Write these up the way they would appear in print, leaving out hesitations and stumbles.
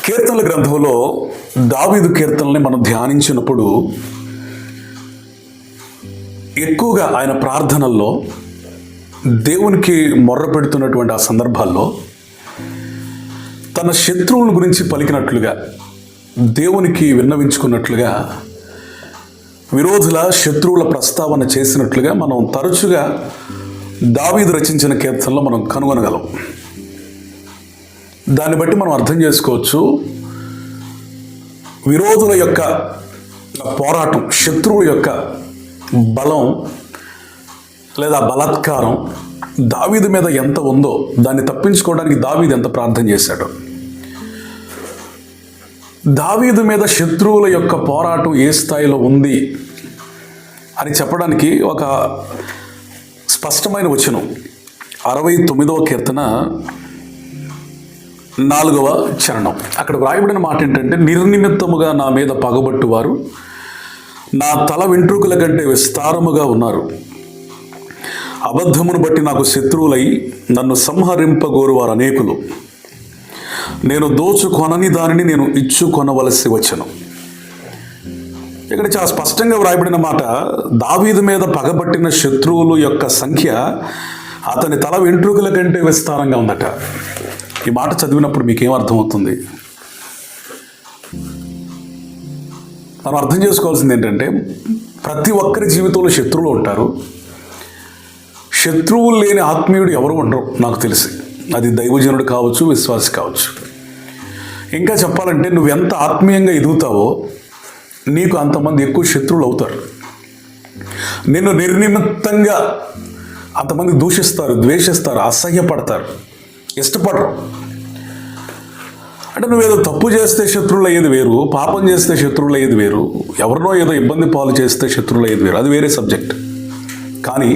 కీర్తనల గ్రంథంలో దావీదు కీర్తనల్ని మనం ధ్యానించినప్పుడు ఎక్కువగా ఆయన ప్రార్థనల్లో దేవునికి మొర్ర పెడుతున్నటువంటి ఆ సందర్భాల్లో తన శత్రువుల గురించి పలికినట్లుగా, దేవునికి విన్నవించుకున్నట్లుగా, విరోధుల శత్రువుల ప్రస్తావన చేసినట్లుగా మనం తరచుగా దావీదు రచించిన కీర్తనలో మనం కనుగొనగలం. దాన్ని బట్టి మనం అర్థం చేసుకోవచ్చు, విరోధుల యొక్క పోరాటం, శత్రువుల యొక్క బలం లేదా బలాత్కారం దావీదు మీద ఎంత ఉందో దాన్ని తప్పించుకోవడానికి దావీదు ఎంత ప్రార్థన చేశాడు. దావీదు మీద శత్రువుల యొక్క పోరాటం ఏ స్థాయిలో ఉంది అని చెప్పడానికి ఒక స్పష్టమైన వచనం 69వ కీర్తన 4వ చరణం. అక్కడ వ్రాయబడిన మాట ఏంటంటే, నిర్నిమిత్తముగా నా మీద పగబట్టువారు నా తల వెంట్రుకల కంటే విస్తారముగా ఉన్నారు. అబద్ధమును బట్టి నాకు శత్రువులై నన్ను సంహరింపగోరువారు అనేకులు. నేను దోచుకొనని దానిని నేను ఇచ్చుకొనవలసి వచ్చను. ఇక్కడ చాలా స్పష్టంగా వ్రాయబడిన మాట, దావీదు మీద పగబట్టిన శత్రువుల యొక్క సంఖ్య అతని తల వెంట్రుకల కంటే విస్తారంగా ఉందట. ఈ మాట చదివినప్పుడు మీకేం అర్థమవుతుంది? మనం అర్థం చేసుకోవాల్సింది ఏంటంటే, ప్రతి ఒక్కరి జీవితంలో శత్రువులు ఉంటారు. శత్రువులు లేని ఆత్మీయుడు ఎవరు ఉండరు నాకు తెలిసి. అది దైవజనుడు కావచ్చు, విశ్వాసి కావచ్చు. ఇంకా చెప్పాలంటే, నువ్వు ఎంత ఆత్మీయంగా ఎదుగుతావో నీకు అంతమంది ఎక్కువ శత్రువులు అవుతారు. నిన్ను నిర్నిమిత్తంగా అంతమంది దూషిస్తారు, ద్వేషిస్తారు, అసహ్యపడతారు, ఇష్టపడరు. అంటే నువ్వేదో తప్పు చేస్తే శత్రువులు అయ్యేది వేరు, పాపం చేస్తే శత్రువులు అయ్యేది వేరు, ఎవరినో ఏదో ఇబ్బంది పాలు చేస్తే శత్రువులు అయ్యేది వేరు, అది వేరే సబ్జెక్ట్. కానీ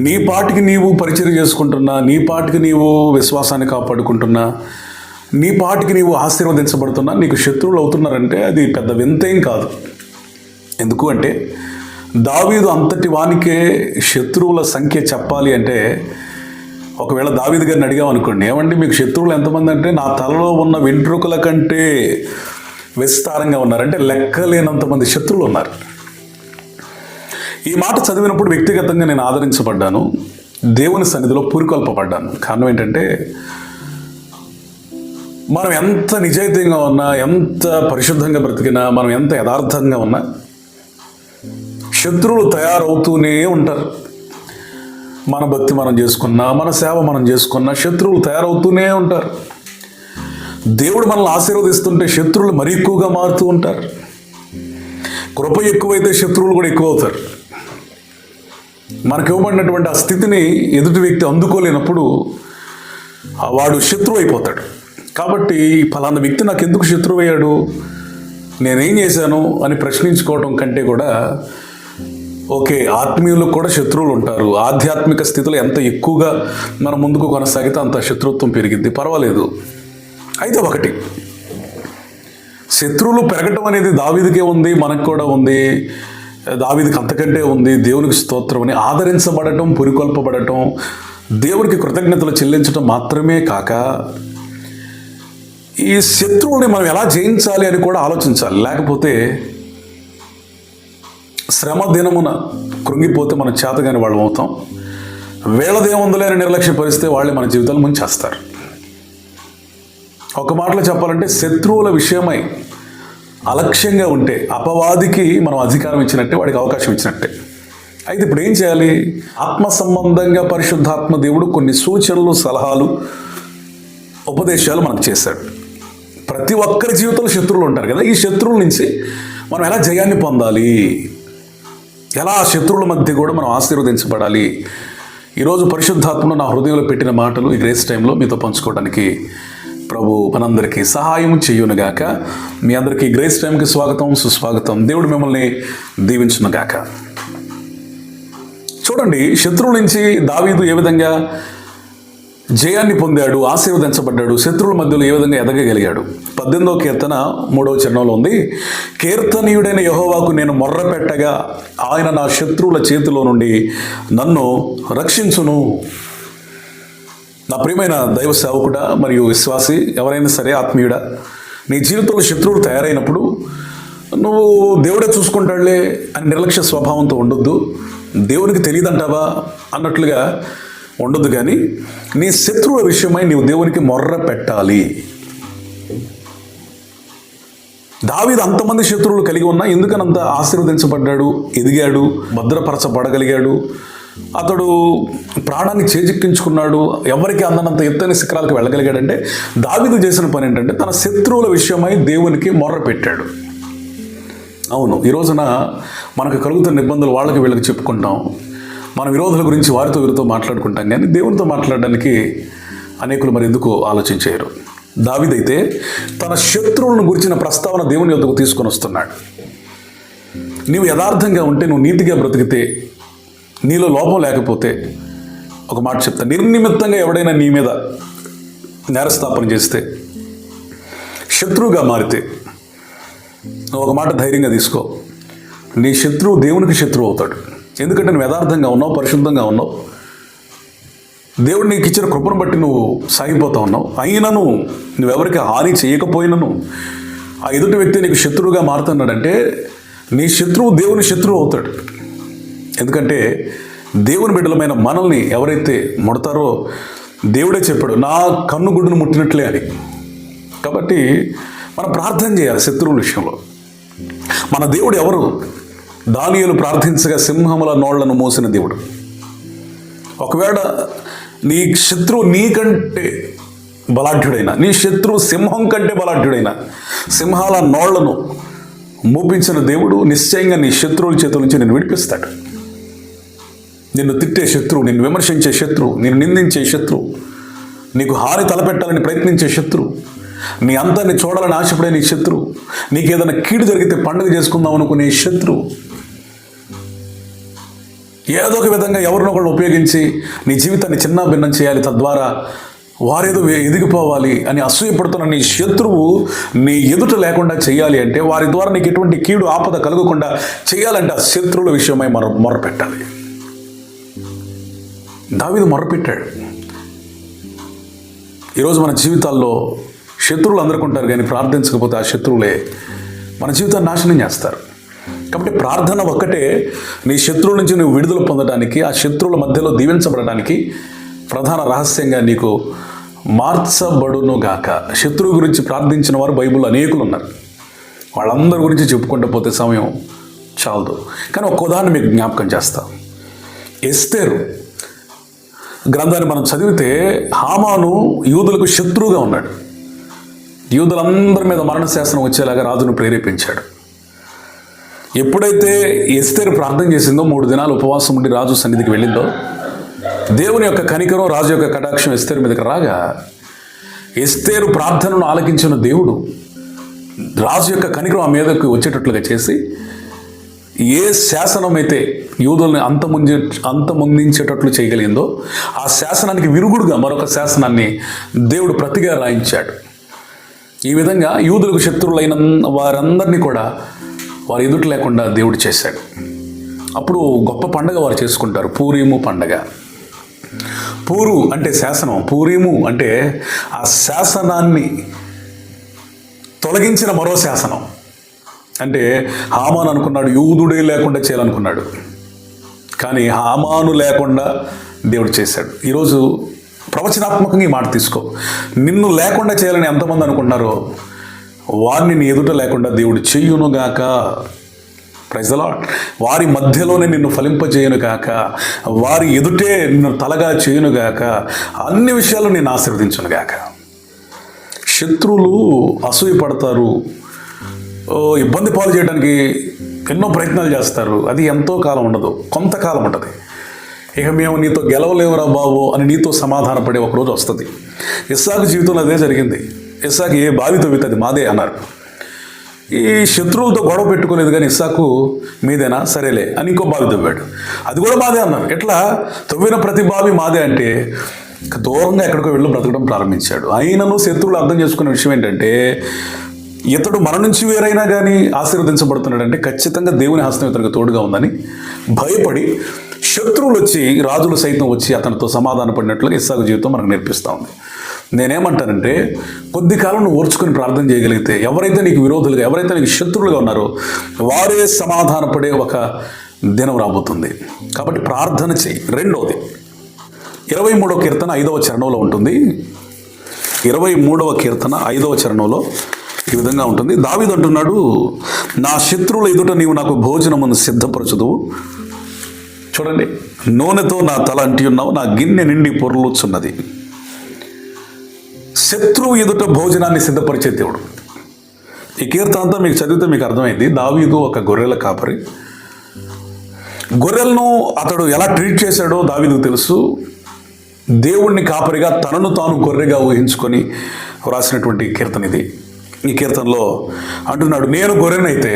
నీ పాటికి నీవు పరిచయం చేసుకుంటున్నా, నీ పాటికి నీవు విశ్వాసాన్ని కాపాడుకుంటున్నా, నీ పాటికి నీవు ఆశీర్వదించబడుతున్నా నీకు శత్రువులు అవుతున్నారంటే అది పెద్ద వింతేం కాదు. ఎందుకు అంటే, దావీదు అంతటి వానికే శత్రువుల సంఖ్య చెప్పాలి అంటే, ఒకవేళ దావీదు గారిని అడిగామనుకోండి, ఏమండి మీకు శత్రువులు ఎంతమంది అంటే, నా తలలో ఉన్న వెంట్రుకల కంటే విస్తారంగా ఉన్నారంటే లెక్కలేనంతమంది శత్రువులు ఉన్నారు. ఈ మాట చదివినప్పుడు వ్యక్తిగతంగా నేను ఆదరించబడ్డాను, దేవుని సన్నిధిలో పురికొల్పబడ్డాను. కారణం ఏంటంటే, మనం ఎంత నిజాయితీగా ఉన్నా, ఎంత పరిశుద్ధంగా బ్రతికినా, మనం ఎంత యథార్థంగా ఉన్నా శత్రువులు తయారవుతూనే ఉంటారు. మన భక్తి మనం చేసుకున్నా, మన సేవ మనం చేసుకున్నా శత్రువులు తయారవుతూనే ఉంటారు. దేవుడు మనల్ని ఆశీర్వదిస్తుంటే శత్రువులు మరీ ఎక్కువగా మారుతూ ఉంటారు. కృప ఎక్కువైతే శత్రువులు కూడా ఎక్కువ అవుతారు. మనకు ఇవ్వబడినటువంటి ఆ స్థితిని ఎదుటి వ్యక్తి అందుకోలేనప్పుడు వాడు శత్రువు అయిపోతాడు. కాబట్టి ఫలానా వ్యక్తి నాకు ఎందుకు శత్రువు అయ్యాడు, నేనేం చేశాను అని ప్రశ్నించుకోవడం కంటే కూడా, ఓకే, ఆత్మీయులకు కూడా శత్రువులు ఉంటారు. ఆధ్యాత్మిక స్థితిలో ఎంత ఎక్కువగా మనం ముందుకు కొనసాగితే అంత శత్రుత్వం పెరిగింది, పర్వాలేదు. అయితే ఒకటి, శత్రువులు పెరగటం అనేది దావీదుకే ఉంది, మనకు కూడా ఉంది, దావీదుకి అంతకంటే ఉంది. దేవునికి స్తోత్రం అని ఆదరించబడటం, పురికొల్పబడటం, దేవునికి కృతజ్ఞతలు చెల్లించడం మాత్రమే కాక, ఈ శత్రువుని మనం ఎలా జయించాలి అని కూడా ఆలోచించాలి. లేకపోతే శ్రమ దినమున కృంగిపోతే మనం చేతగాని వాళ్ళం అవుతాం. వేళదేముందులే అని నిర్లక్ష్య పరిస్తే వాళ్ళే మన జీవితాలు ముంచేస్తారు. ఒక మాటలో చెప్పాలంటే, శత్రువుల విషయమై అలక్ష్యంగా ఉంటే అపవాదికి మనం అధికారం ఇచ్చినట్టే, వాడికి అవకాశం ఇచ్చినట్టే. అయితే ఇప్పుడు ఏం చేయాలి? ఆత్మ సంబంధంగా పరిశుద్ధాత్మ దేవుడు కొన్ని సూచనలు, సలహాలు, ఉపదేశాలు మనకు చేశాడు. ప్రతి ఒక్కరి జీవితంలో శత్రువులు ఉంటారు కదా. ఈ శత్రువుల నుంచి మనం ఎలా జయాన్ని పొందాలి, ఎలా ఆ శత్రువుల మధ్య కూడా మనం ఆశీర్వదించబడాలి, ఈరోజు పరిశుద్ధాత్మను నా హృదయంలో పెట్టిన మాటలు ఈ గ్రేస్ టైంలో మీతో పంచుకోవడానికి ప్రభు మనందరికీ సహాయం చేయునుగాక. మీ అందరికీ గ్రేస్ టైంకి స్వాగతం, సుస్వాగతం. దేవుడు మిమ్మల్ని దీవించునుగాక. చూడండి, శత్రువుల నుంచి దావీదు ఏ విధంగా జయాన్ని పొందాడు, ఆశీర్వదించబడ్డాడు, శత్రువుల మధ్యలో ఏ విధంగా ఎదగగలిగాడు. 18వ కీర్తన 3వ చరణంలో ఉంది, కీర్తనీయుడైన యెహోవాకు నేను మొర్ర పెట్టగా ఆయన నా శత్రువుల చేతిలో నుండి నన్ను రక్షించును. నా ప్రియమైన దైవ సేవకుడా మరియు విశ్వాసి ఎవరైనా సరే, ఆత్మీయుడా, నీ జీవితంలో శత్రువులు తయారైనప్పుడు నువ్వు దేవుడే చూసుకుంటాడులే అని నిర్లక్ష్య స్వభావంతో ఉండొద్దు. దేవునికి తెలియదంటావా అన్నట్లుగా ఉండొద్దు. కానీ నీ శత్రువుల విషయమై నీవు దేవునికి మొర్ర పెట్టాలి. దావీదు అంతమంది శత్రువులు కలిగి ఉన్నా ఎందుకనంత ఆశీర్వదించబడ్డాడు, ఎదిగాడు, భద్రపరచబడగలిగాడు, అతడు ప్రాణాన్ని చేజిక్కించుకున్నాడు, ఎవరికి అందనంత ఎత్తైన శిఖరాలకు వెళ్ళగలిగాడంటే దావీదు చేసిన పని ఏంటంటే తన శత్రువుల విషయమై దేవునికి మొర్ర పెట్టాడు. అవును, ఈ రోజున మనకు కలుగుతున్న ఇబ్బందులు వాళ్ళకి వీళ్ళకి చెప్పుకుంటాం, మన విరోధుల గురించి వారితో వీరితో మాట్లాడుకుంటాం, కానీ దేవునితో మాట్లాడడానికి అనేకులు మరి ఎందుకు ఆలోచించారు. దావీదైతే తన శత్రువులను గురించిన ప్రస్తావన దేవుని యొద్దకు తీసుకొని వస్తున్నాడు. నీవు యథార్థంగా ఉంటే, నువ్వు నీతిగా బ్రతికితే, నీలో లోపం లేకపోతే, ఒక మాట చెప్తా, నిర్నిమిత్తంగా ఎవడైనా నీ మీద నేరస్థాపన చేస్తే, శత్రువుగా మారితే, నువ్వు ఒక మాట ధైర్యంగా తీసుకో, నీ శత్రువు దేవునికి శత్రువు అవుతాడు. ఎందుకంటే నువ్వు యథార్థంగా ఉన్నావు, పరిశుద్ధంగా ఉన్నావు, దేవుడు నీకు ఇచ్చిన కృపను బట్టి నువ్వు సాగిపోతా ఉన్నావు. అయినను నువ్వెవరికి హాని చేయకపోయినను ఆ ఎదుటి వ్యక్తి నీకు శత్రువుగా మారుతున్నాడంటే నీ శత్రువు దేవుని శత్రువు అవుతాడు. ఎందుకంటే దేవుని బిడ్డలమైన మనల్ని ఎవరైతే ముడతారో దేవుడే చెప్పాడు, నా కన్నుగుడ్డును ముట్టినట్లే అని. కాబట్టి మనం ప్రార్థన చేయాలి శత్రువుల విషయంలో. మన దేవుడు ఎవరు? దానియేలు ప్రార్థించగా సింహముల నోళ్లను మోసిన దేవుడు. ఒకవేళ నీ శత్రువు నీకంటే బలాఢ్యుడైన, నీ శత్రువు సింహం కంటే బలాఢ్యుడైన సింహాల నోళ్లను మోపించిన దేవుడు నిశ్చయంగా నీ శత్రువుల చేతుల నుంచి నేను విడిపిస్తాడు. నిన్ను తిట్టే శత్రువు, నిన్ను విమర్శించే శత్రువు, నిన్ను నిందించే శత్రువు, నీకు హాని తలపెట్టాలని ప్రయత్నించే శత్రువు, నీ అంతాన్ని చూడాలని ఆశపడే నీ శత్రువు, నీకు ఏదైనా కీడు జరిగితే పండుగ చేసుకుందాం అనుకునే శత్రువు, ఏదో ఒక విధంగా ఎవరినొకళ్ళు ఉపయోగించి నీ జీవితాన్ని చిన్న భిన్నం చేయాలి, తద్వారా వారేదో ఎదిగిపోవాలి అని అసూయపడుతున్న నీ శత్రువు నీ ఎదుట లేకుండా చేయాలి అంటే, వారి ద్వారా నీకు ఎటువంటి కీడు ఆపద కలగకుండా చేయాలంటే ఆ శత్రువుల విషయమై మొర్రపెట్టాలి. దావీదు మొర్రపెట్టాడు. ఈరోజు మన జీవితాల్లో శత్రువులు అందరికీ ఉంటారు, కానీ ప్రార్థించకపోతే ఆ శత్రువులే మన జీవితాన్ని నాశనం చేస్తారు. కాబట్టి ప్రార్థన ఒక్కటే నీ శత్రువుల నుంచి నువ్వు విడుదల పొందడానికి, ఆ శత్రువుల మధ్యలో దీవించబడడానికి ప్రధాన రహస్యంగా నీకు మార్చబడును గాక. శత్రువు గురించి ప్రార్థించిన వారు బైబిల్లో అనేకులు ఉన్నారు. వాళ్ళందరి గురించి చెప్పుకుంటూ పోతే సమయం చాలదు. కానీ ఒక ఉదాహరణ మీకు జ్ఞాపకం చేస్తా. ఎస్తేరు గ్రంథాన్ని మనం చదివితే హామాను యూదులకు శత్రువుగా ఉన్నాడు. యూదులందరి మీద మరణశాసనం వచ్చేలాగా రాజును ప్రేరేపించాడు. ఎప్పుడైతే ఎస్తేరు ప్రార్థన చేసిందో, 3 దినాలు ఉపవాసం ఉండి రాజు సన్నిధికి వెళ్ళిందో, దేవుని యొక్క కనికరం, రాజు యొక్క కటాక్షం ఎస్తేరు మీదకి రాగా, ఎస్తేరు ప్రార్థనను ఆలకించిన దేవుడు రాజు యొక్క కనికరం ఆ మీదకు వచ్చేటట్లుగా చేసి, ఏ శాసనం అయితే యూదుల్ని అంతమొందించేటట్లు చేయగలిగిందో ఆ శాసనానికి విరుగుడుగా మరొక శాసనాన్ని దేవుడు ప్రతిగా రాయించాడు. ఈ విధంగా యూదులకు శత్రువులైన వారందరినీ కూడా వారి ఎదుట లేకుండా దేవుడు చేశాడు. అప్పుడు గొప్ప పండగ వారు చేసుకుంటారు, పూరీము పండగ. పూరు అంటే శాసనం, పూరీము అంటే ఆ శాసనాన్ని తొలగించిన మరో శాసనం. అంటే హామాను అనుకున్నాడు యూదుడే లేకుండా చేయాలనుకున్నాడు, కానీ హామాను లేకుండా దేవుడు చేశాడు. ఈరోజు ప్రవచనాత్మకంగా ఈ మాట తీసుకో. నిన్ను లేకుండా చేయాలని ఎంతమంది అనుకుంటున్నారో వారిని నీ ఎదుట లేకుండా దేవుడు చెయ్యునుగాక. Praise the lord. వారి మధ్యలోనే నిన్ను ఫలింపజేయునుగాక, వారి ఎదుటే నిన్ను తలగా చేయునుగాక, అన్ని విషయాలు నేను ఆశీర్వదించునుగాక. శత్రువులు అసూయపడతారు, ఇబ్బంది పాలు చేయడానికి ఎన్నో ప్రయత్నాలు చేస్తారు. అది ఎంతో కాలం ఉండదు, కొంతకాలం ఉంటుంది. ఇక మేము నీతో గెలవలేవురా బాబు అని నీతో సమాధానపడే ఒకరోజు వస్తుంది. ఇస్సాకు జీవితంలో అదే జరిగింది. ఇస్సాకు ఏ బావి తవ్వితే అది మాదే అన్నారు. ఈ శత్రువులతో గొడవ పెట్టుకోలేదు, కానీ ఇస్సాకు మీదేనా, సరేలే అని ఇంకో బావి తవ్వాడు, అది కూడా మాదే అన్నారు. ఎట్లా తవ్విన ప్రతి బావి మాదే అంటే దూరంగా ఎక్కడికో వెళ్ళి బ్రతకడం ప్రారంభించాడు. అయినను శత్రువులు అర్థం చేసుకున్న విషయం ఏంటంటే, ఇతడు మన నుంచి వేరైనా కానీ ఆశీర్వదించబడుతున్నాడంటే ఖచ్చితంగా దేవుని హస్తం ఇతనికి తోడుగా ఉందని భయపడి శత్రువులు వచ్చి, రాజులు సైతం వచ్చి అతనితో సమాధాన పడినట్లుగా ఇస్సాకు జీవితం మనకు నేర్పిస్తూ ఉంది. నేనేమంటానంటే కొద్ది కాలం నువ్వు ఓర్చుకొని ప్రార్థన చేయగలిగితే ఎవరైతే నీకు విరోధులుగా, ఎవరైతే నీకు శత్రువులుగా ఉన్నారో వారే సమాధానపడే ఒక దినం రాబోతుంది. కాబట్టి ప్రార్థన చేయి. రెండవది 23వ కీర్తన 5వ చరణంలో ఉంటుంది. 23వ కీర్తన 5వ చరణంలో ఈ విధంగా ఉంటుంది. దావీదు అంటున్నాడు, నా శత్రువుల ఎదుట నీవు నాకు భోజనమును సిద్ధపరచుదువు. చూడండి, నూనెతో నా తల అంటి ఉన్నావు, నా గిన్నె నిండి పొర్లుచున్నది. శత్రువు ఎదుట భోజనాన్ని సిద్ధపరిచే దేవుడు. ఈ కీర్తన అంతా మీకు చదివితే మీకు అర్థమైంది. దావీదు ఒక గొర్రెల కాపరి. గొర్రెలను అతడు ఎలా ట్రీట్ చేశాడో దావీదుకు తెలుసు. దేవుణ్ణి కాపరిగా తనను తాను గొర్రెగా ఊహించుకొని వ్రాసినటువంటి కీర్తన ఇది. ఈ కీర్తనలో అంటున్నాడు, నేను గొర్రెనైతే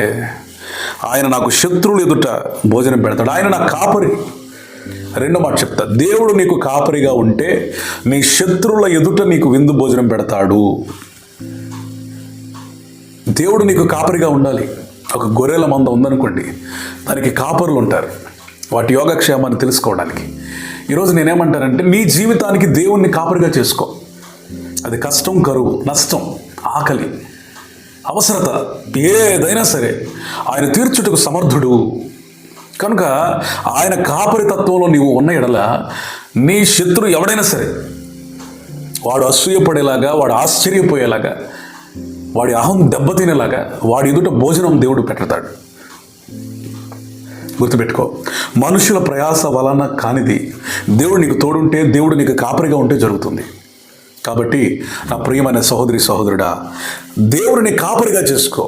ఆయన నాకు శత్రువులు ఎదుట భోజనం పెడతాడు, ఆయన నా కాపరి. రెండో మాట చెప్తా, దేవుడు నీకు కాపరిగా ఉంటే నీ శత్రువుల ఎదుట నీకు విందు భోజనం పెడతాడు. దేవుడు నీకు కాపరిగా ఉండాలి. ఒక గొర్రెల మంద ఉందనుకోండి, దానికి కాపరులు ఉంటారు వాటి యోగక్షేమాన్ని తెలుసుకోవడానికి. ఈరోజు నేనేమంటానంటే నీ జీవితానికి దేవుణ్ణి కాపరిగా చేసుకో. అది కష్టం, కరువు, నష్టం, ఆకలి, అవసరత ఏదైనా సరే ఆయన తీర్చుటకు సమర్థుడు. కనుక ఆయన కాపరి తత్వంలో నీవు ఉన్న ఎడల నీ శత్రువు ఎవడైనా సరే వాడు అసూయపడేలాగా, వాడు ఆశ్చర్యపోయేలాగా, వాడి అహం దెబ్బతినేలాగా వాడి ఎదుట భోజనం దేవుడు పెడతాడు. గుర్తుపెట్టుకో, మనుషుల ప్రయాస వలన కానిది దేవుడు నీకు తోడుంటే, దేవుడు నీకు కాపరిగా ఉంటే జరుగుతుంది. కాబట్టి నా ప్రియమైన సహోదరి సహోదరుడా, దేవుడిని కాపరిగా చేసుకో.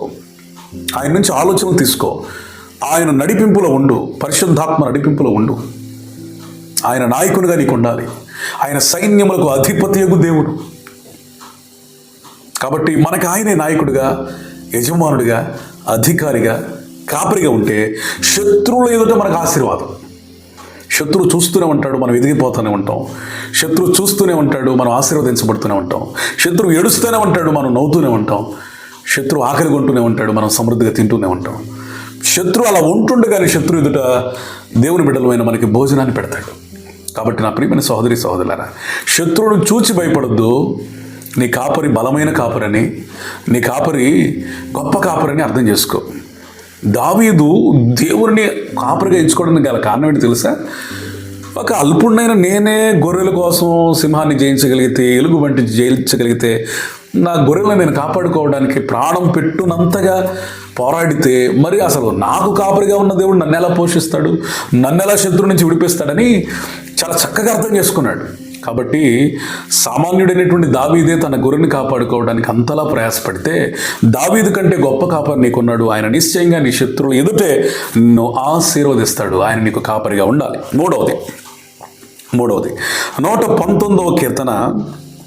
ఆయన నుంచి ఆలోచనలు తీసుకో. ఆయన నడిపింపులో ఉండు, పరిశుద్ధాత్మ నడిపింపులో ఉండు. ఆయన నాయకునిగా నీకు ఉండాలి. ఆయన సైన్యములకు అధిపతియగు దేవుడు. కాబట్టి మనకి ఆయనే నాయకుడిగా, యజమానుడిగా, అధికారిగా, కాపరిగా ఉంటే శత్రువుల ఎదుట మనకు ఆశీర్వాదం. శత్రువు చూస్తూనే ఉంటాడు, మనం ఎదిగిపోతూనే ఉంటాం. శత్రువు చూస్తూనే ఉంటాడు, మనం ఆశీర్వదించబడుతూనే ఉంటాం. శత్రువు ఏడుస్తూనే ఉంటాడు, మనం నవ్వుతూనే ఉంటాం. శత్రువు ఆకలి కొంటూనే ఉంటాడు, మనం సమృద్ధిగా తింటూనే ఉంటాం. శత్రువు అలా ఉంటుండగానే శత్రువు ఎదుట దేవుని బిడ్డలమైన మనకి భోజనాన్ని పెడతాడు. కాబట్టి నా ప్రియమైన సహోదరి సహోదరులారా, శత్రువును చూచి భయపడొద్దు. నీ కాపరి బలమైన కాపరని, నీ కాపరి గొప్ప కాపరని అర్థం చేసుకో. దావీదు దేవుడిని కాపరిగా ఎంచుకోవడానికి గల కారణం ఏంటి తెలుసా? ఒక అల్పుడినైన నేనే గొర్రెల కోసం సింహాన్ని జయించగలిగితే, ఎలుగు వంటి జయించగలిగితే, నా గొర్రెలను నేను కాపాడుకోవడానికి ప్రాణం పెట్టునంతగా పోరాడితే మరి అసలు నాకు కాపరిగా ఉన్న దేవుడు నన్ను ఎలా పోషిస్తాడు, నన్ను ఎలా శత్రువు నుంచి విడిపిస్తాడని చాలా చక్కగా అర్థం చేసుకున్నాడు. కాబట్టి సామాన్యుడైనటువంటి దావీదే తన గొర్రెని కాపాడుకోవడానికి అంతలా ప్రయాసపడితే, దావీదు కంటే గొప్ప కాపరి నీకున్నాడు. ఆయన నిశ్చయంగా నీ శత్రువులు ఎదుటే నిన్ను ఆశీర్వదిస్తాడు. ఆయన నీకు కాపరిగా ఉండాలి. మూడవది 119వ కీర్తన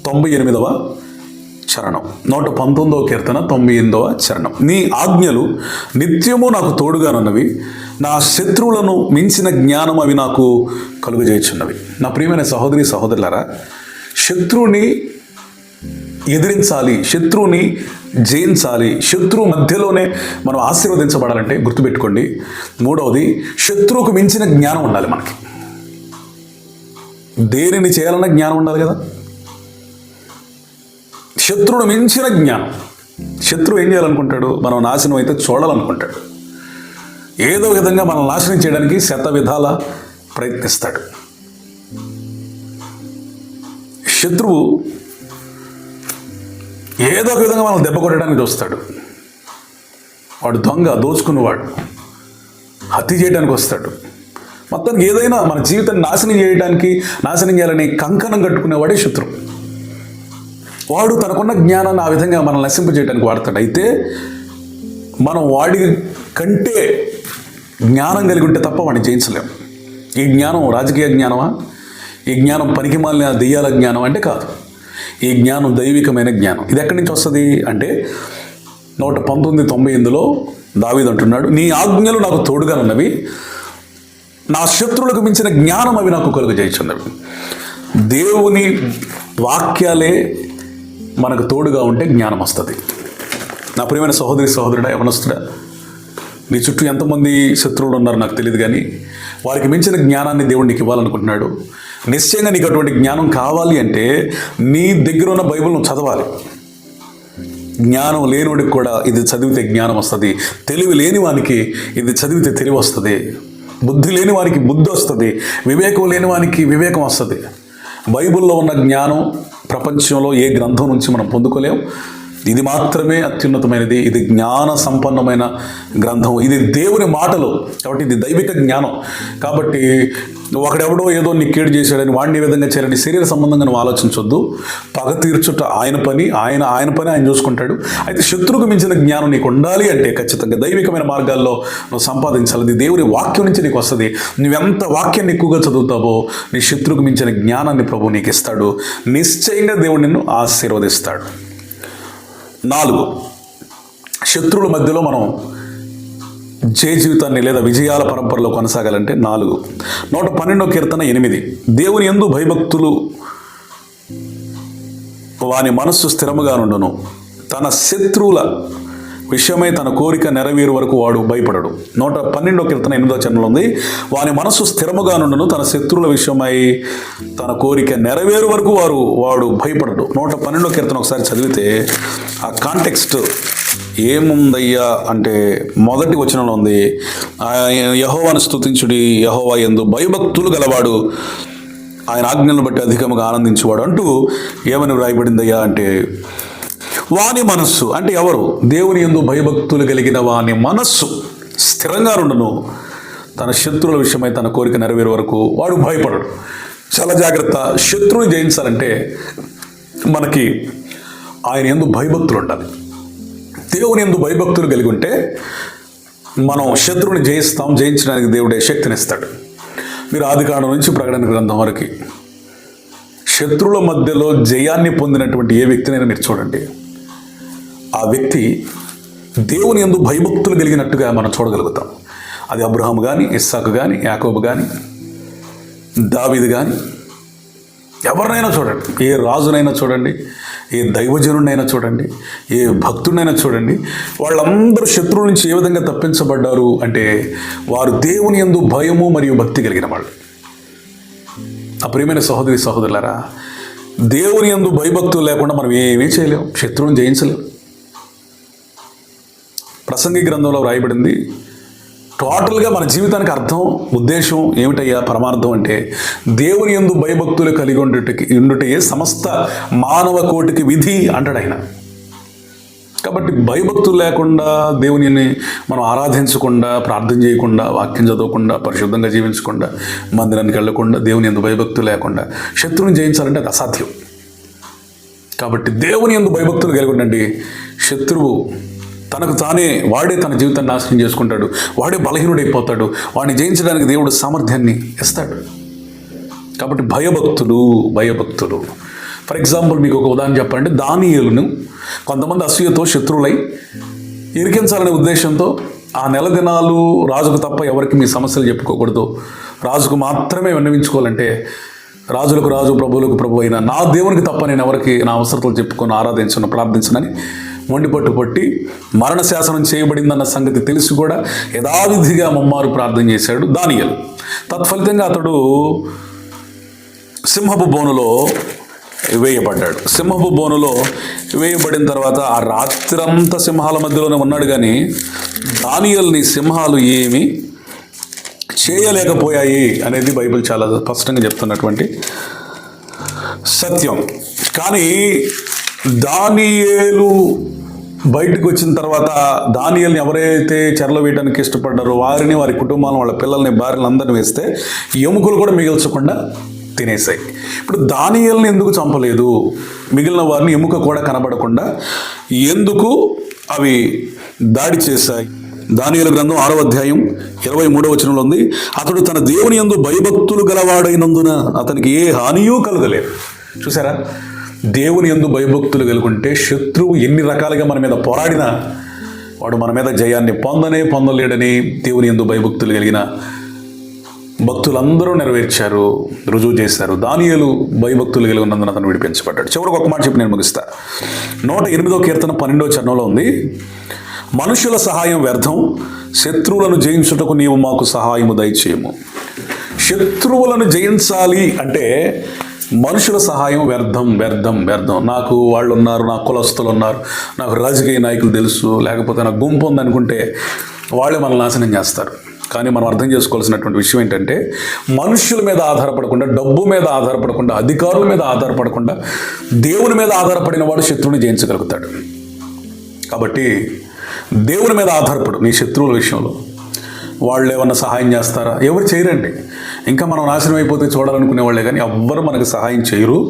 98వ చరణం. 119వ కీర్తన 98వ చరణం. నీ ఆజ్ఞలు నిత్యము నాకు తోడుగానున్నవి, నా శత్రువులను మించిన జ్ఞానం అవి నాకు కలుగజేయుచున్నవి. నా ప్రియమైన సహోదరి సహోదరులారా, శత్రువుని ఎదిరించాలి, శత్రువుని జయించాలి, శత్రువు మధ్యలోనే మనం ఆశీర్వదించబడాలంటే గుర్తుపెట్టుకోండి, మూడవది శత్రువుకు మించిన జ్ఞానం ఉండాలి మనకి. దేనిని చేయాలన్న జ్ఞానం ఉండాలి కదా. శత్రువును మించిన జ్ఞానం. శత్రువు ఏం చేయాలనుకుంటాడు? మనం నాశనం అయితే చూడాలనుకుంటాడు. ఏదో విధంగా మనం నాశనం చేయడానికి శత విధాల ప్రయత్నిస్తాడు. శత్రువు ఏదో ఒక విధంగా మనం దెబ్బ కొట్టడానికి చూస్తాడు. వాడు దొంగ, దోచుకున్నవాడు, హత్య చేయడానికి వస్తాడు. మొత్తానికి ఏదైనా మన జీవితాన్ని నాశనం చేయాలని కంకణం కట్టుకునేవాడే శత్రువు. వాడు తనకున్న జ్ఞానాన్ని ఆ విధంగా మనం నశింపజేయడానికి వాడతాడు. అయితే మనం వాడి కంటే జ్ఞానం కలిగి ఉంటే తప్ప వాడిని జయించలేము. ఈ జ్ఞానం రాజకీయ జ్ఞానమా? ఈ జ్ఞానం పనికిమాలిన దెయ్యాల జ్ఞానం అంటే కాదు. ఈ జ్ఞానం దైవికమైన జ్ఞానం. ఇది ఎక్కడి నుంచి వస్తుంది అంటే 119:98లో దావీదు అంటున్నాడు, నీ ఆజ్ఞలు నాకు తోడుగా ఉన్నవి, నా శత్రువులకు మించిన జ్ఞానం అవి నాకు కలుగజేయుచున్నవి. దేవుని వాక్యాలే మనకు తోడుగా ఉంటే జ్ఞానం వస్తుంది. నా ప్రియమైన సహోదరి సహోదరుడా, యవనస్తుడా, నీ చుట్టూ ఎంతమంది శత్రువులు ఉన్నారో నాకు తెలియదు, కానీ వారికి మించిన జ్ఞానాన్ని దేవుడు నీకు ఇవ్వాలనుకుంటున్నాడు. నిశ్చయంగా నీకు అటువంటి జ్ఞానం కావాలి అంటే నీ దగ్గర ఉన్న బైబిల్ నువ్వు చదవాలి. జ్ఞానం లేనివాడికి కూడా ఇది చదివితే జ్ఞానం వస్తుంది, తెలివి లేని వానికి ఇది చదివితే తెలివి వస్తుంది, బుద్ధి లేని వానికి బుద్ధి వస్తుంది, వివేకం లేని వానికి వివేకం వస్తుంది. బైబిల్లో ఉన్న జ్ఞానం ప్రపంచంలో ఏ గ్రంథం నుంచి మనం పొందుకోలేం. ఇది మాత్రమే అత్యున్నతమైనది. ఇది జ్ఞాన సంపన్నమైన గ్రంథం. ఇది దేవుని మాటలు కాబట్టి ఇది దైవిక జ్ఞానం. కాబట్టి ఒకడెవడో ఏదో నీ కీడు చేశాడని వాడిని ఈ విధంగా చేయాలని శరీర సంబంధంగా నువ్వు ఆలోచించొద్దు. పగ తీర్చుట ఆయన పని, ఆయన చూసుకుంటాడు. అయితే శత్రువుకు మించిన జ్ఞానం నీకు ఉండాలి అంటే ఖచ్చితంగా దైవికమైన మార్గాల్లో నువ్వు సంపాదించాలి. అది దేవుని వాక్యం నుంచి నీకు వస్తుంది. నువ్వెంత వాక్యాన్ని ఎక్కువగా చదువుతావో నీ శత్రువుకు మించిన జ్ఞానాన్ని ప్రభువు నీకు ఇస్తాడు. నిశ్చయంగా దేవుడు నిన్ను ఆశీర్వదిస్తాడు. 4, శత్రువుల మధ్యలో మనం జయ జీవితాన్ని లేదా విజయాల పరంపరలో కొనసాగాలంటే 4, 112వ కీర్తన 8, దేవుని యందు భయభక్తులు వాని మనస్సు స్థిరముగా నుండును, తన శత్రువుల విషయమై తన కోరిక నెరవేరు వరకు వాడు భయపడడు. 112వ కీర్తన 8వ చరణంలో ఉంది, వాని మనస్సు స్థిరముగా నుండును, తన శత్రువుల విషయమై తన కోరిక నెరవేరు వరకు వాడు భయపడడు. 112వ కీర్తన ఒకసారి చదివితే ఆ కాంటెక్స్ట్ ఏముందయ్యా అంటే మొదటి వచనంలో ఉంది, యెహోవాను స్తుతించుడి, యెహోవా యందు భయభక్తులు గలవాడు ఆయన ఆజ్ఞలను బట్టి అధికముగా ఆనందించేవాడు అంటూ ఏమని వ్రాయబడిందయ్యా అంటే వాని మనస్సు అంటే ఎవరు? దేవుని యందు భయభక్తులు కలిగిన వాని మనస్సు స్థిరంగా ఉండును, తన శత్రువుల విషయమై తన కోరిక నెరవేరు వరకు వాడు భయపడడు. చాలా జాగ్రత్త. శత్రువుని జయించాలంటే మనకి ఆయన యందు భయభక్తులు ఉండాలి. దేవుని యందు భయభక్తులు కలిగి ఉంటే మనం శత్రువుని జయిస్తాం. జయించడానికి దేవుడే శక్తినిస్తాడు. మీరు ఆదికాండం నుంచి ప్రకటన గ్రంథం వరకు శత్రువుల మధ్యలో జయాన్ని పొందినటువంటి ఏ వ్యక్తినైనా మీరు చూడండి, ఆ వ్యక్తి దేవుని యందు భయభక్తులు కలిగినట్టుగా మనం చూడగలుగుతాం. అది అబ్రహాము కానీ, ఇస్సాకు కానీ, యాకోబు కానీ, దావీదు కానీ, ఎవరినైనా చూడండి, ఏ రాజునైనా చూడండి, ఏ దైవజనుడినైనా చూడండి, ఏ భక్తుడినైనా చూడండి, వాళ్ళందరూ శత్రువుల నుంచి ఏ విధంగా తప్పించబడ్డారు అంటే వారు దేవుని యందు భయము మరియు భక్తి కలిగిన వాళ్ళు. ఆ ప్రియమైన సహోదరి సహోదరులారా, దేవుని యందు భయభక్తులు లేకుండా మనం ఏమీ చేయలేం, శత్రువుని జయించలేం. ప్రసంగి గ్రంథంలో వ్రాయబడింది, టోటల్గా మన జీవితానికి అర్థం ఉద్దేశం ఏమిటయ్యా పరమార్థం అంటే దేవుని యందు భయభక్తులు కలిగి ఉండుటయే సమస్త మానవ కోటికి విధి అంటాడు ఆయన. కాబట్టి భయభక్తులు లేకుండా దేవునిని మనం ఆరాధించకుండా, ప్రార్థన చేయకుండా, వాక్యం చదవకుండా, పరిశుద్ధంగా జీవించకుండా, మందిరానికి వెళ్ళకుండా, దేవుని యందు భయభక్తులు లేకుండా శత్రువుని జయించాలంటే అది అసాధ్యం. కాబట్టి దేవుని యందు భయభక్తులు కలిగి ఉండండి. శత్రువు తనకు తానే వాడే తన జీవితాన్ని నాశనం చేసుకుంటాడు, వాడే బలహీనుడైపోతాడు. వాడిని జయించడానికి దేవుడు సామర్థ్యాన్ని ఇస్తాడు. కాబట్టి భయభక్తులు. ఫర్ ఎగ్జాంపుల్ మీకు ఒక ఉదాహరణ చెప్పాలంటే దానియేలును కొంతమంది అసూయతో శత్రువులై ఇరికించాలనే ఉద్దేశంతో ఆ నెల దినాలు రాజుకు తప్ప ఎవరికి మీ సమస్యలు చెప్పుకోకూడదు, రాజుకు మాత్రమే విన్నవించుకోవాలంటే రాజులకు రాజు ప్రభువులకు ప్రభు అయిన నా దేవునికి తప్ప నేను ఎవరికి నా అవసరతలు చెప్పుకొని ఆరాధించను ప్రార్థించనని మొండిపట్టు పట్టి మరణ శాసనం చేయబడిందన్న సంగతి తెలిసి కూడా యథావిధిగా ముమ్మారు ప్రార్థన చేశాడు దానియేలు. తత్ఫలితంగా అతడు సింహపు బోనులో వేయబడ్డాడు. సింహపు బోనులో వేయబడిన తర్వాత ఆ రాత్రంతా సింహాల మధ్యలోనే ఉన్నాడు, కానీ దానియేలుని సింహాలు ఏమీ చేయలేకపోయాయి అనేది బైబిల్ చాలా స్పష్టంగా చెప్తున్నటువంటి సత్యం. కానీ దానియేలు బయటకు వచ్చిన తర్వాత దానియేలుని ఎవరైతే చెరలో వేయడానికి ఇష్టపడ్డారో వారిని, వారి కుటుంబాలను, వాళ్ళ పిల్లల్ని, భార్యలను అందరిని వేస్తే ఎముకలు కూడా మిగిల్చకుండా తినేసాయి. ఇప్పుడు దానియేలుని ఎందుకు చంపలేదు? మిగిలిన వారిని ఎముక కూడా కనబడకుండా ఎందుకు అవి దాడి చేశాయి? దానియేలు గ్రంథం 6వ అధ్యాయం 23వ వచనంలో ఉంది, అతడు తన దేవుని యందు భయభక్తులు గలవాడైనందున అతనికి ఏ హానియూ కలుగలేదు. చూసారా, దేవుని యందు భయభక్తులు కలుగుంటే శత్రువు ఎన్ని రకాలుగా మన మీద పోరాడినా వాడు మన మీద జయాన్ని పొందలేడని దేవుని యందు భయభక్తులు కలిగిన భక్తులందరూ నెరవేర్చారు, రుజువు చేశారు. దానియేలు భయభక్తులు కలిగి ఉన్నందున అతను విడిపించబడ్డాడు. చివరికి ఒక మాట చెప్పి నేను ముగిస్తా. 108వ కీర్తన 12వ చరణంలో ఉంది, మనుషుల సహాయం వ్యర్థం, శత్రువులను జయించుటకు నీవు మాకు సహాయము దయచేయము. శత్రువులను జయించాలి అంటే మనుషుల సహాయం వ్యర్థం వ్యర్థం వ్యర్థం. నాకు వాళ్ళు ఉన్నారు, నాకు కులస్తులు ఉన్నారు, నాకు రాజకీయ నాయకులు తెలుసు, లేకపోతే నాకు గుంపు ఉందనుకుంటే వాళ్ళే మనల్ని నాశనం చేస్తారు. కానీ మనం అర్థం చేసుకోవాల్సినటువంటి విషయం ఏంటంటే, మనుషుల మీద ఆధారపడకుండా, డబ్బు మీద ఆధారపడకుండా, అధికారుల మీద ఆధారపడకుండా దేవుని మీద ఆధారపడిన వాడు శత్రువుని జయించగలుగుతాడు. కాబట్టి దేవుని మీద ఆధారపడు నీ శత్రువుల విషయంలో. వాళ్ళు ఏమన్నా సహాయం చేస్తారా? ఎవరు చేయరండి. ఇంకా మనం నాశనం అయిపోతే చూడాలనుకునే వాళ్ళే కానీ ఎవ్వరు మనకు సహాయం చేయరు.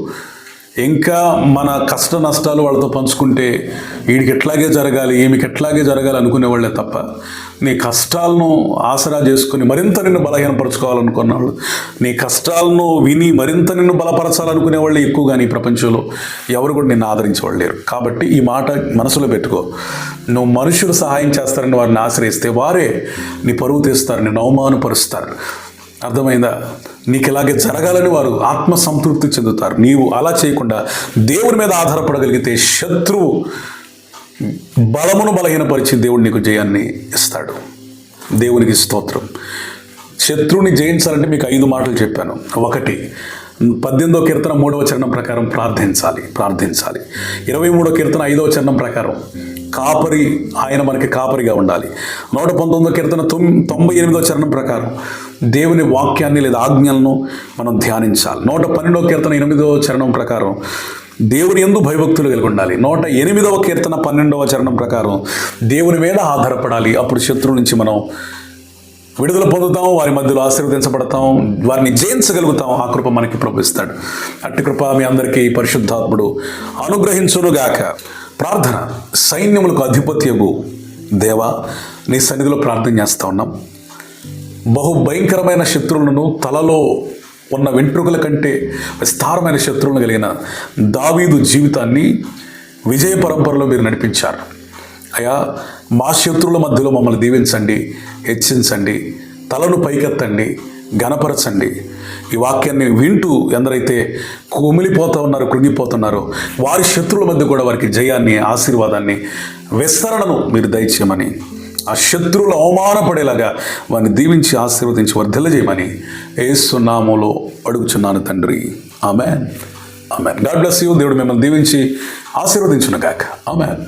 ఇంకా మన కష్ట నష్టాలు వాళ్ళతో పంచుకుంటే వీడికి ఎట్లాగే జరగాలి, ఈమెకి ఎట్లాగే జరగాలి అనుకునే వాళ్ళే తప్ప, నీ కష్టాలను ఆసరా చేసుకుని మరింత నిన్ను బలహీనపరచుకోవాలనుకున్న వాళ్ళు, నీ కష్టాలను విని మరింత నిన్ను బలపరచాలనుకునే వాళ్ళు ఎక్కువగా నీ ప్రపంచంలో ఎవరు కూడా నిన్ను ఆదరించేవాళ్ళు లేరు. కాబట్టి ఈ మాట మనసులో పెట్టుకో. నువ్వు మనుషులు సహాయం చేస్తారని వారిని ఆశ్రయిస్తే వారే నీ పరువు తీస్తారు, నిన్ను అవమానపరుస్తారు. అర్థమైందా? నీకు ఇలాగే జరగాలని వారు ఆత్మ సంతృప్తి చెందుతారు. నీవు అలా చేయకుండా దేవుని మీద ఆధారపడగలిగితే శత్రువు బలమును బలహీనపరిచి దేవుడు నీకు జయాన్ని ఇస్తాడు. దేవునికి స్తోత్రం. శత్రువుని జయించాలంటే మీకు 5 మాటలు చెప్పాను. 1, 18వ కీర్తన 3వ చరణం ప్రకారం ప్రార్థించాలి. 23వ కీర్తన 5వ చరణం ప్రకారం కాపరి, ఆయన మనకి కాపరిగా ఉండాలి. 119వ కీర్తన 98వ చరణం ప్రకారం దేవుని వాక్యాన్ని లేదా ఆజ్ఞలను మనం ధ్యానించాలి. 112వ కీర్తన 8వ చరణం ప్రకారం దేవుని యందు భయభక్తులు కలిగి ఉండాలి. 108వ కీర్తన 12వ చరణం ప్రకారం దేవుని మీద ఆధారపడాలి. అప్పుడు శత్రువు నుంచి మనం విడుదల పొందుతాం, వారి మధ్యలో ఆశీర్వదించబడతాం, వారిని జయించగలుగుతాం. ఆ కృప మనకి ప్రభుత్వాడు. అట్టి కృప మీ అందరికీ పరిశుద్ధాత్ముడు అనుగ్రహించునుగాక. ప్రార్థన. సైన్యములకు అధిపత్యగు దేవా, నీ సన్నిధిలో ప్రార్థన చేస్తూ ఉన్నాం. బహు భయంకరమైన శత్రువులను, తలలో ఉన్న వెంట్రుకల కంటే విస్తారమైన శత్రువులను కలిగిన దావీదు జీవితాన్ని విజయ పరంపరలో మీరు నడిపించారు. అయ్యా, మా శత్రువుల మధ్యలో మమ్మల్ని దీవించండి, హెచ్చించండి, తలను పైకెత్తండి, ఘనపరచండి. ఈ వాక్యాన్ని వింటూ ఎందరైతే కుమిలిపోతూ ఉన్నారో, కృంగిపోతున్నారో, వారి శత్రువుల మధ్య కూడా వారికి జయాన్ని, ఆశీర్వాదాన్ని, విస్తరణను మీరు దయచేయమని, ఆ శత్రువులు అవమానపడేలాగా వారిని దీవించి ఆశీర్వదించి వర్ధిల్లజేయమని యేసు నామములో అడుగుచున్నాను తండ్రి. Amen. Amen. God bless you. దేవుడు మిమ్మల్ని దీవించి ఆశీర్వదించును గాక. ఆమెన్.